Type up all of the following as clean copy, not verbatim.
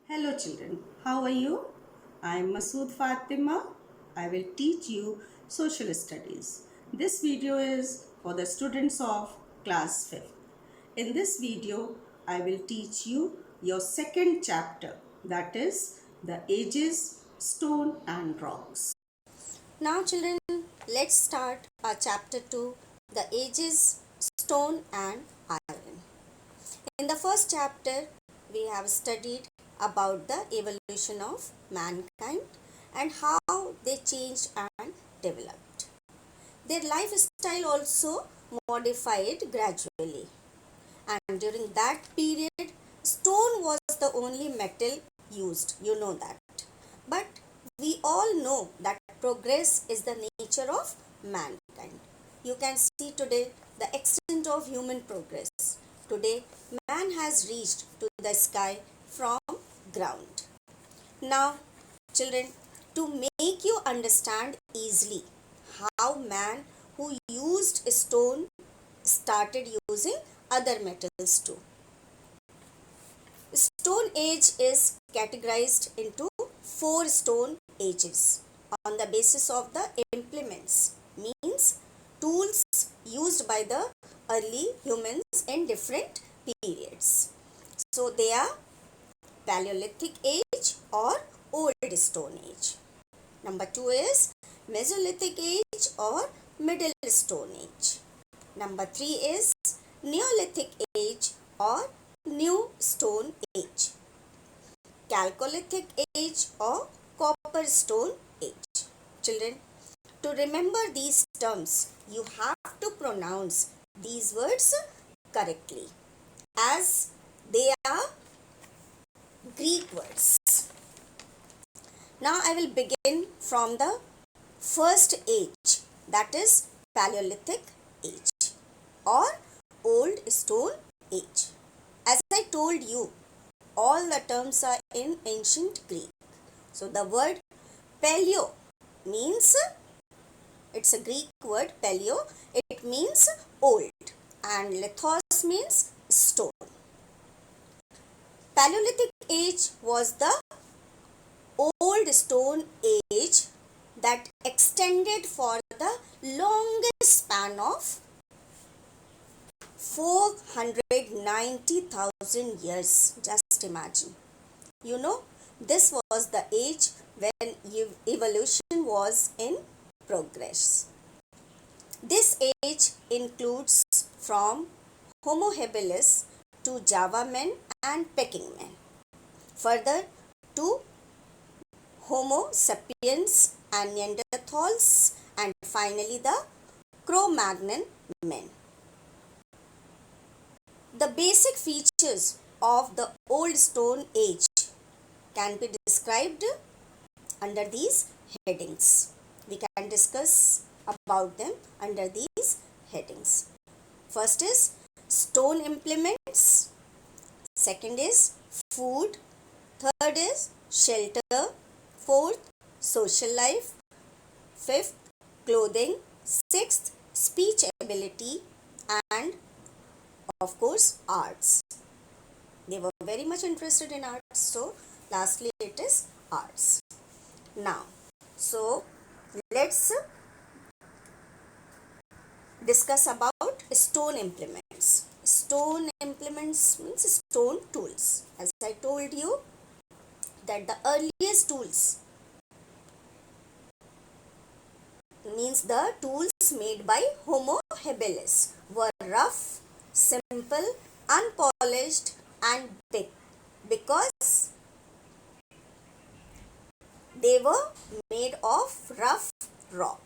Hello children, how are you? I am Masood Fatima. I will teach you social studies. This video is for the students of class 5. In this video, I will teach you your second chapter, that is the ages, stone and rocks. Now children, let's start our chapter 2, the ages, stone and iron. In the first chapter, we have studied about the evolution of mankind and how they changed and developed. Their lifestyle also modified gradually, and during that period, stone was the only metal used, you know that. But we all know that progress is the nature of mankind. You can see today the extent of human progress. Today, man has reached to the sky from ground. Now, children, to make you understand easily how man who used stone started using other metals too. Stone Age is categorized into 4 stone ages on the basis of the implements, means tools used by the early humans in different periods. So they are Paleolithic Age or Old Stone Age. Number 2 is Mesolithic Age or Middle Stone Age. Number 3 is Neolithic Age or New Stone Age. Chalcolithic Age or Copper Stone Age. Children, to remember these terms, you have to pronounce these words correctly as they are Greek words. Now I will begin from the first age, that is Paleolithic Age or Old Stone Age. As I told you, all the terms are in ancient Greek. So the word paleo means, it's a Greek word paleo, it means old, and lithos means stone. Paleolithic Age was the old stone age that extended for the longest span of 490,000 years. Just imagine. You know, this was the age when evolution was in progress. This age includes from Homo habilis to Java men and Peking men. Further to Homo sapiens and Neanderthals, and finally the Cro-Magnon men. The basic features of the Old Stone Age can be described under these headings. We can discuss about them under these headings. First is stone implements. Second is food. Third is shelter. Fourth, social life. Fifth, clothing. Sixth, speech ability. And of course, arts. They were very much interested in arts. So, lastly it is arts. Now, so let's discuss about stone implements. Stone implements means stone tools. As I told you that the earliest tools means the tools made by Homo habilis were rough, simple, unpolished and big because they were made of rough rock.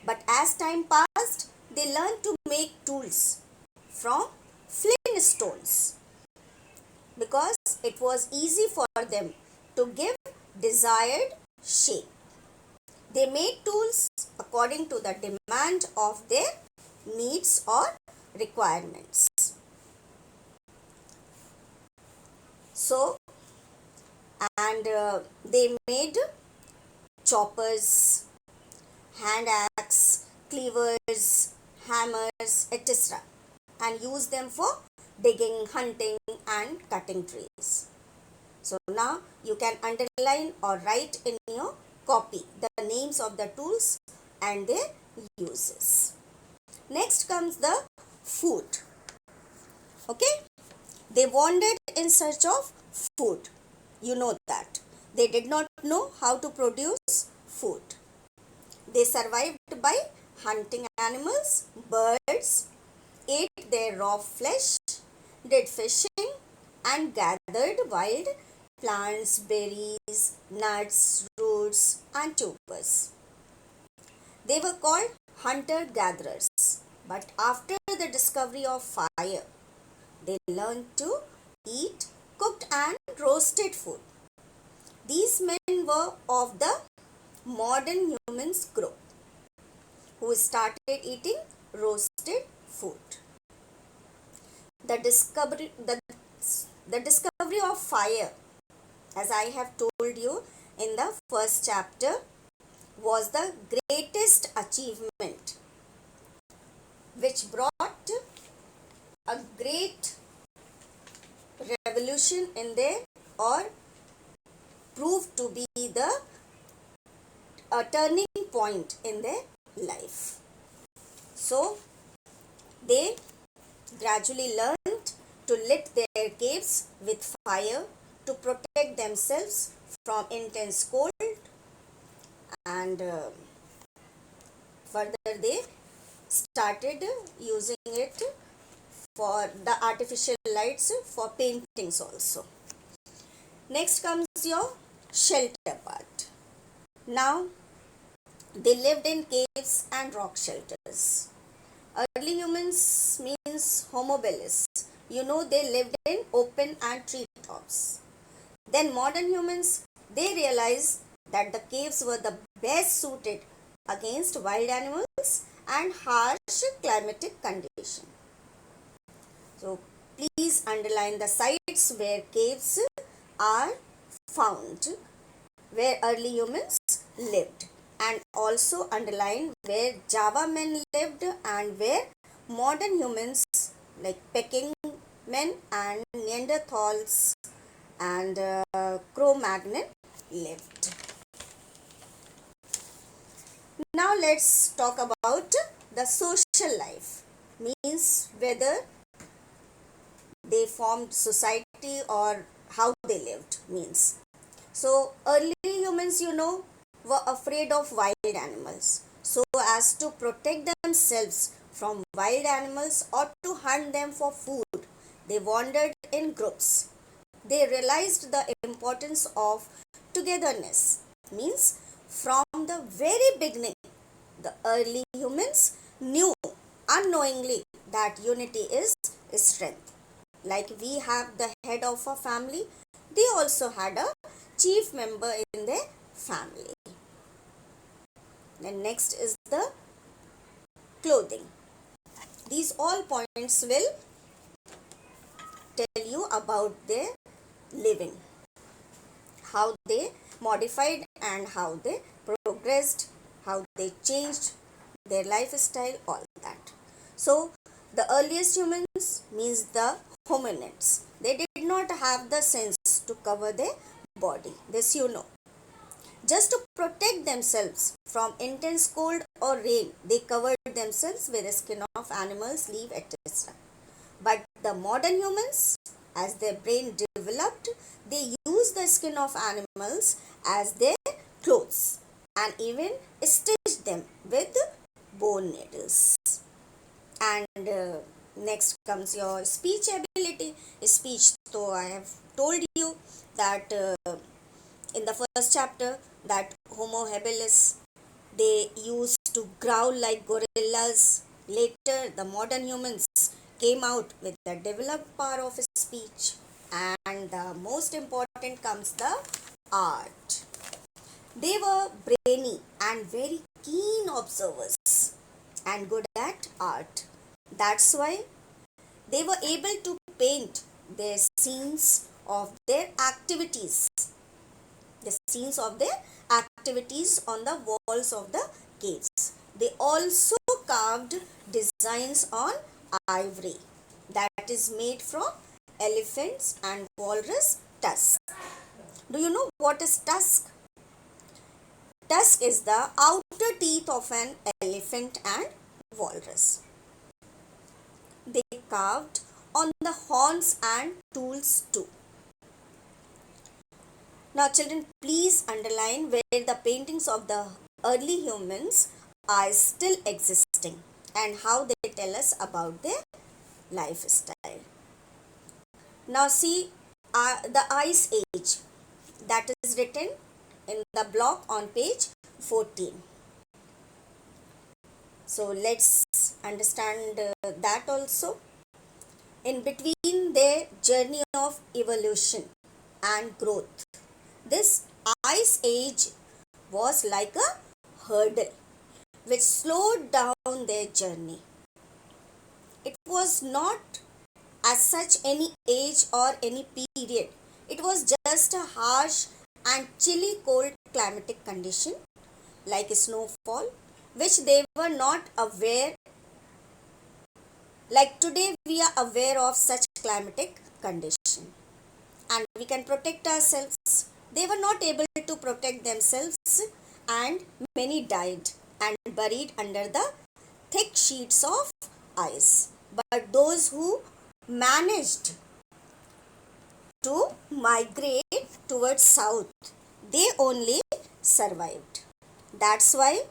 But as time passed, they learned to make tools from flint stones because it was easy for them to give desired shape. They made tools according to the demand of their needs or requirements. So, and they made choppers, hand axe, cleavers, hammers, etc. and used them for digging, hunting and cutting trees. So now you can underline or write in your copy the names of the tools and their uses. Next comes the food. Okay, they wandered in search of food. You know that. They did not know how to produce food. They survived by hunting animals, birds, ate their raw flesh, did fishing, and gathered wild plants, berries, nuts, roots, and tubers. They were called hunter-gatherers. But after the discovery of fire, they learned to eat cooked and roasted food. These men were of the modern humans group who started eating roasted food. The discovery of fire, as I have told you in the first chapter, was the greatest achievement which brought a great revolution in their, or proved to be the a turning point in their life. So they gradually learned to lit their caves with fire to protect themselves from intense cold, and further they started using it for the artificial lights for paintings also. Next comes your shelter part. Now they lived in caves and rock shelters. Early humans means Homo habilis. You know, they lived in open and tree tops. Then modern humans, they realized that the caves were the best suited against wild animals and harsh climatic conditions. So please underline the sites where caves are found, where early humans lived, and also underline where Java men lived and where modern humans like Peking men and Neanderthals and Cro-Magnon lived. Now let's talk about the social life, means whether they formed society or how they lived means. So early humans, you know, were afraid of wild animals. So as to protect themselves from wild animals or to hunt them for food, they wandered in groups. They realized the importance of togetherness, means from the very beginning, the early humans knew unknowingly that unity is strength. Like we have the head of a family, they also had a chief member in their family. Then next is the clothing. These all points will tell you about their living, how they modified and how they progressed, how they changed their lifestyle, all that. So the earliest humans means the hominids. They did not have the sense to cover their body. This you know. Just to protect themselves from intense cold or rain, they covered themselves with the skin of animals, leaf, etc. But the modern humans, as their brain developed, they use the skin of animals as their clothes and even stitch them with bone needles. And next comes your speech ability. Speech, so I have told you that in the first chapter that Homo habilis, they used to growl like gorillas. Later, the modern humans came out with the developed power of speech, and the most important comes the art. They were brainy and very keen observers and good at art. That's why they were able to paint their scenes of their activities, the scenes of their activities on the walls of the caves. They also carved designs on ivory that is made from elephants and walrus tusk. Do you know what is tusk? Tusk is the outer teeth of an elephant and walrus. They carved on the horns and tools too. Now children, please underline where the paintings of the early humans are still existing and how they tell us about their lifestyle. Now see the Ice Age, that is written in the block on page 14. So let's understand that also. In between their journey of evolution and growth, this Ice Age was like a hurdle which slowed down their journey. It was not as such any age or any period. It was just a harsh and chilly cold climatic condition like snowfall, which they were not aware. Like today we are aware of such climatic condition and we can protect ourselves. They were not able to protect themselves and many died and buried under the thick sheets of ice. But those who managed to migrate towards south, they only survived. That's why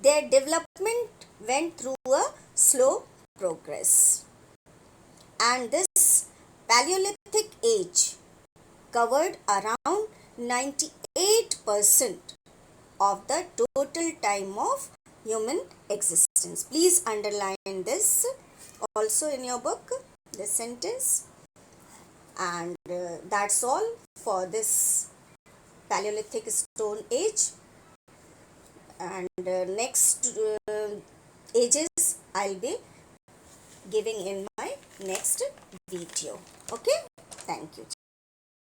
their development went through a slow progress. And this Paleolithic age covered around 98% of the total time of human existence. Please underline this also in your book, this sentence. And that's all for this Paleolithic Stone Age. And next ages I'll be giving in my next video. Okay, thank you.